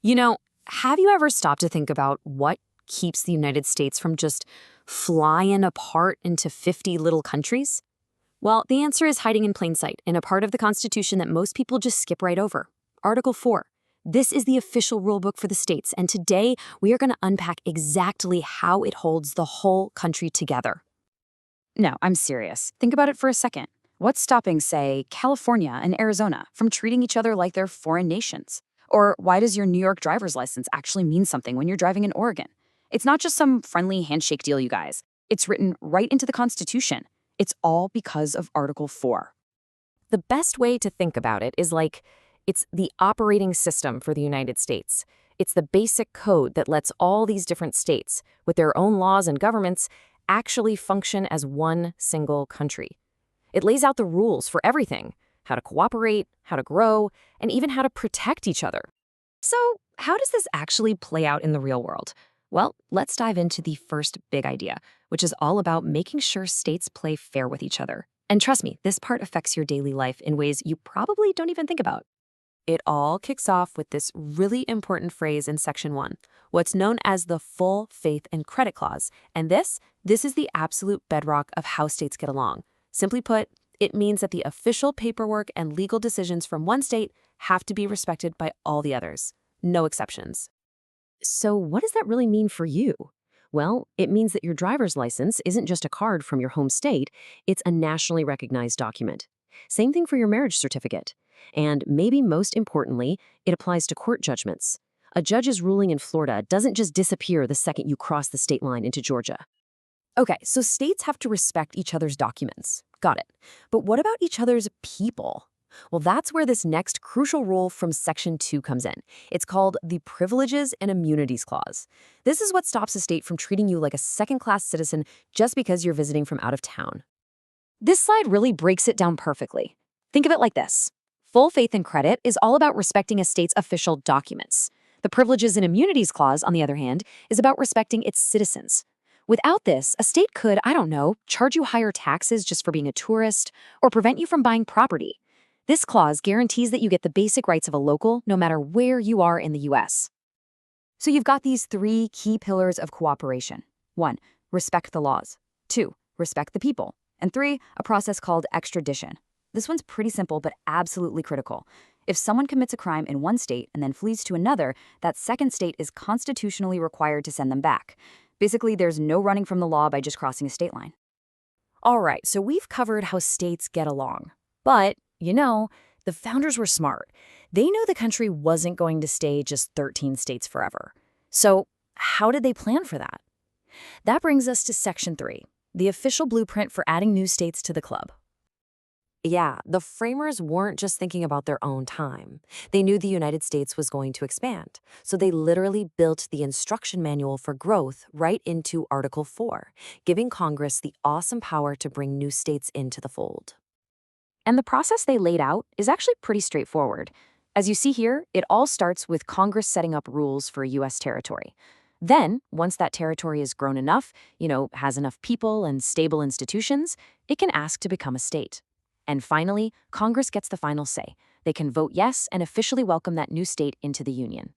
You know, have you ever stopped to think about what keeps the United States from just flying apart into 50 little countries? Well, the answer is hiding in plain sight in a part of the Constitution that most people just skip right over. Article 4. This is the official rulebook for the states, and today we are going to unpack exactly how it holds the whole country together. No, I'm serious. Think about it for a second. What's stopping, say, California and Arizona from treating each other like they're foreign nations? Or why does your New York driver's license actually mean something when you're driving in Oregon? It's not just some friendly handshake deal, you guys. It's written right into the Constitution. It's all because of Article 4. The best way to think about it is like it's the operating system for the United States. It's the basic code that lets all these different states, with their own laws and governments, actually function as one single country. It lays out the rules for everything: how to cooperate, how to grow, and even how to protect each other. So, how does this actually play out in the real world? Well, let's dive into the first big idea, which is all about making sure states play fair with each other. And trust me, this part affects your daily life in ways you probably don't even think about. It all kicks off with this really important phrase in Section 1, what's known as the full faith and credit clause. And this is the absolute bedrock of how states get along. Simply put, it means that the official paperwork and legal decisions from one state have to be respected by all the others. No exceptions. So what does that really mean for you? Well, it means that your driver's license isn't just a card from your home state, it's a nationally recognized document. Same thing for your marriage certificate. And maybe most importantly, it applies to court judgments. A judge's ruling in Florida doesn't just disappear the second you cross the state line into Georgia. Okay, so states have to respect each other's documents. Got it. But what about each other's people? Well, that's where this next crucial rule from Section 2 comes in. It's called the Privileges and Immunities Clause. This is what stops a state from treating you like a second-class citizen just because you're visiting from out of town. This slide really breaks it down perfectly. Think of it like this. Full faith and credit is all about respecting a state's official documents. The Privileges and Immunities Clause, on the other hand, is about respecting its citizens. Without this, a state could, charge you higher taxes just for being a tourist or prevent you from buying property. This clause guarantees that you get the basic rights of a local no matter where you are in the U.S. So you've got these three key pillars of cooperation. 1. Respect the laws. 2. Respect the people. And 3. A process called extradition. This one's pretty simple but absolutely critical. If someone commits a crime in one state and then flees to another, that second state is constitutionally required to send them back. Basically, there's no running from the law by just crossing a state line. All right, so we've covered how states get along. But, the founders were smart. They knew the country wasn't going to stay just 13 states forever. So how did they plan for that? That brings us to Section 3, the official blueprint for adding new states to the club. Yeah, the framers weren't just thinking about their own time. They knew the United States was going to expand, so they literally built the instruction manual for growth right into Article 4, giving Congress the awesome power to bring new states into the fold. And the process they laid out is actually pretty straightforward. As you see here, it all starts with Congress setting up rules for a U.S. territory. Then, once that territory is grown enough, has enough people and stable institutions, it can ask to become a state. And finally, Congress gets the final say. They can vote yes and officially welcome that new state into the Union.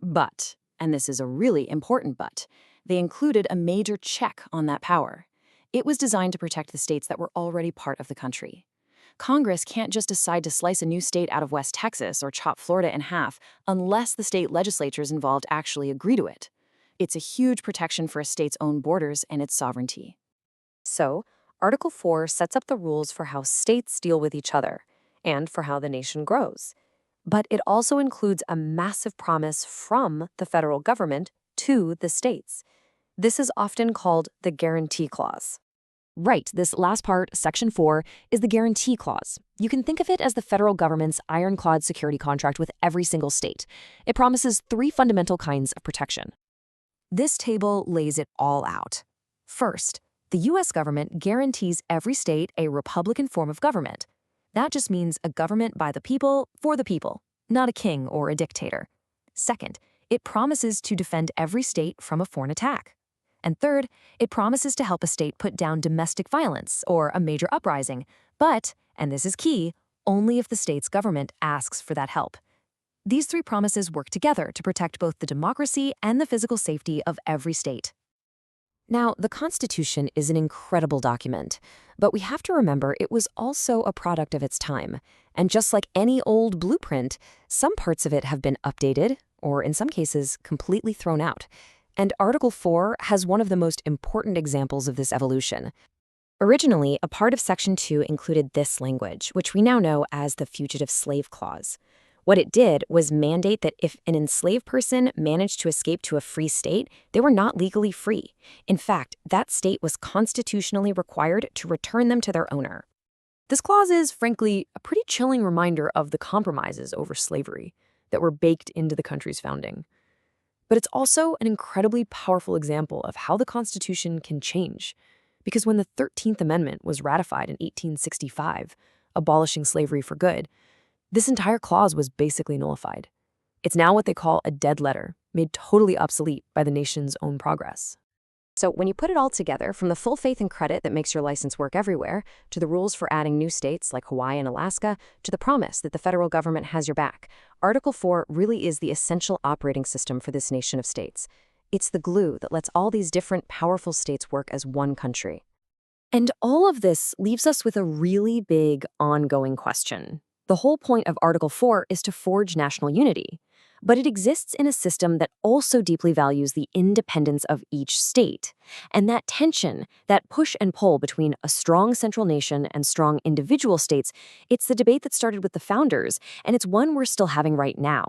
But, and this is a really important but, they included a major check on that power. It was designed to protect the states that were already part of the country. Congress can't just decide to slice a new state out of West Texas or chop Florida in half unless the state legislatures involved actually agree to it. It's a huge protection for a state's own borders and its sovereignty. So, Article 4 sets up the rules for how states deal with each other and for how the nation grows. But it also includes a massive promise from the federal government to the states. This is often called the Guarantee Clause. Right, this last part, Section 4, is the Guarantee Clause. You can think of it as the federal government's ironclad security contract with every single state. It promises 3 fundamental kinds of protection. This table lays it all out. First, the U.S. government guarantees every state a Republican form of government. That just means a government by the people, for the people, not a king or a dictator. Second, it promises to defend every state from a foreign attack. And third, it promises to help a state put down domestic violence or a major uprising, but, and this is key, only if the state's government asks for that help. These three promises work together to protect both the democracy and the physical safety of every state. Now, the Constitution is an incredible document, but we have to remember it was also a product of its time. And just like any old blueprint, some parts of it have been updated, or in some cases, completely thrown out. And Article 4 has one of the most important examples of this evolution. Originally, a part of Section 2 included this language, which we now know as the Fugitive Slave Clause. What it did was mandate that if an enslaved person managed to escape to a free state, they were not legally free. In fact, that state was constitutionally required to return them to their owner. This clause is, frankly, a pretty chilling reminder of the compromises over slavery that were baked into the country's founding. But it's also an incredibly powerful example of how the Constitution can change. Because when the 13th Amendment was ratified in 1865, abolishing slavery for good, this entire clause was basically nullified. It's now what they call a dead letter, made totally obsolete by the nation's own progress. So when you put it all together, from the full faith and credit that makes your license work everywhere, to the rules for adding new states like Hawaii and Alaska, to the promise that the federal government has your back, Article 4 really is the essential operating system for this nation of states. It's the glue that lets all these different powerful states work as one country. And all of this leaves us with a really big ongoing question. The whole point of Article 4 is to forge national unity, but it exists in a system that also deeply values the independence of each state. And that tension, that push and pull between a strong central nation and strong individual states, it's the debate that started with the founders, and it's one we're still having right now.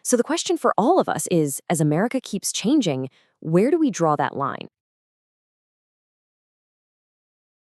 So the question for all of us is, as America keeps changing, where do we draw that line?